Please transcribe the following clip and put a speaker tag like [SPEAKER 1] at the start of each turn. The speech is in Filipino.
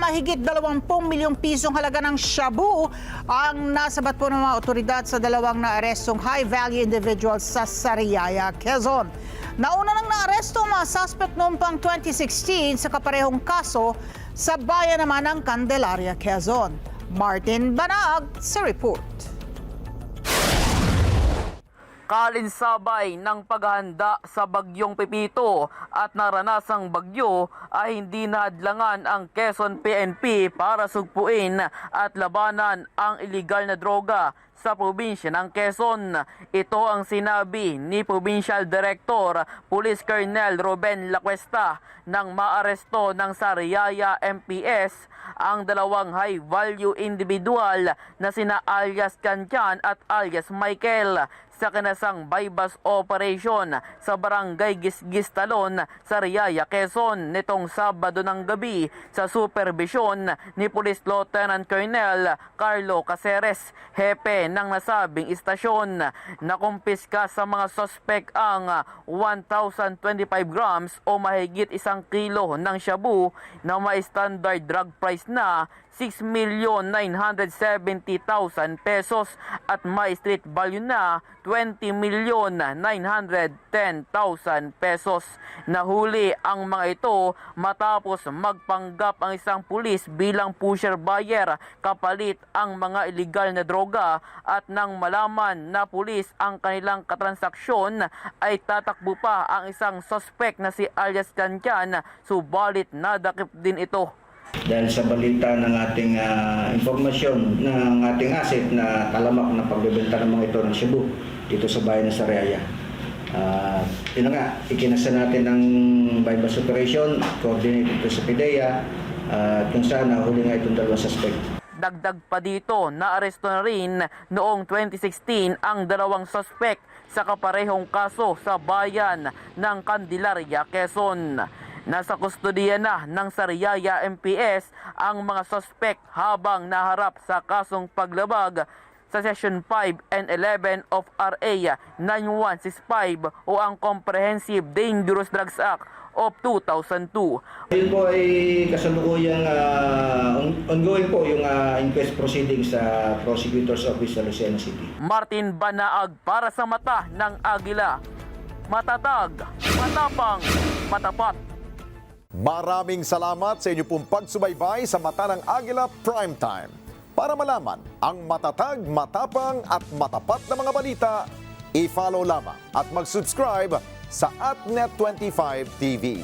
[SPEAKER 1] mahigit 20 milyong pisong halaga ng shabu ang nasabat po ng mga otoridad sa dalawang naarestong high-value individuals sa Sariaya, Quezon. Nauna nang naaresto ang mga suspect noong pang 2016 sa kaparehong kaso sa bayan naman ng Candelaria, Quezon. Martin Banag sa report.
[SPEAKER 2] Kalinsabay ng paghahanda sa Bagyong Pipito at naranasang bagyo ay hindi nahadlangan ang Quezon PNP para sugpuin at labanan ang iligal na droga sa probinsya ng Quezon. Ito ang sinabi ni Provincial Director Police Colonel Ruben Lacuesta nang maaresto ng Sariaya MPS ang dalawang high-value individual na sina alias Kanchan at alias Michael sa kinasang bypass operation sa Barangay Gisgis Talon, Sariaya, Quezon nitong Sabado ng gabi sa supervision ni Police Lieutenant Colonel Carlo Caceres, hepe ng nasabing istasyon. Nakumpiska sa mga suspect ang 1,025 grams o mahigit 1 kilo ng shabu na may standard drug price na 6,970,000 pesos at may street value na 20,910,000 pesos. Nahuli ang mga ito matapos magpanggap ang isang pulis bilang pusher buyer kapalit ang mga iligal na droga at nang malaman na pulis ang kanilang katransaksyon ay tatakbo pa ang isang suspect na si alias Kanchan, subalit nadakip din ito.
[SPEAKER 3] Dahil sa balita ng ating informasyon ng ating asset na talamak na pagbebenta ng mga ito ng shabu dito sa bayan ng Sariaya. Yun nga, ikinasa natin ng bypass operation, coordinated ito sa PIDEA, kung saan nahuli nga itong dalawang suspect.
[SPEAKER 2] Dagdag pa dito, naaresto na rin noong 2016 ang dalawang suspect sa kaparehong kaso sa bayan ng Candelaria, Quezon. Nasa kustodiya na ng Sariaya MPS ang mga suspect habang naharap sa kasong paglabag sa Section 5 and 11 of RA 9165 o ang Comprehensive Dangerous Drugs Act of 2002.
[SPEAKER 3] Yun po ay kasalukuyang ongoing po yung inquest proceedings sa Prosecutor's Office sa Lucena City.
[SPEAKER 2] Martin Banaag para sa Mata ng Agila. Matatag, matapang, matapat.
[SPEAKER 4] Maraming salamat sa inyo pong pagsubaybay sa Mata ng Agila Primetime. Para malaman ang matatag, matapang at matapat na mga balita, i-follow lamang at mag-subscribe sa @Net25 TV.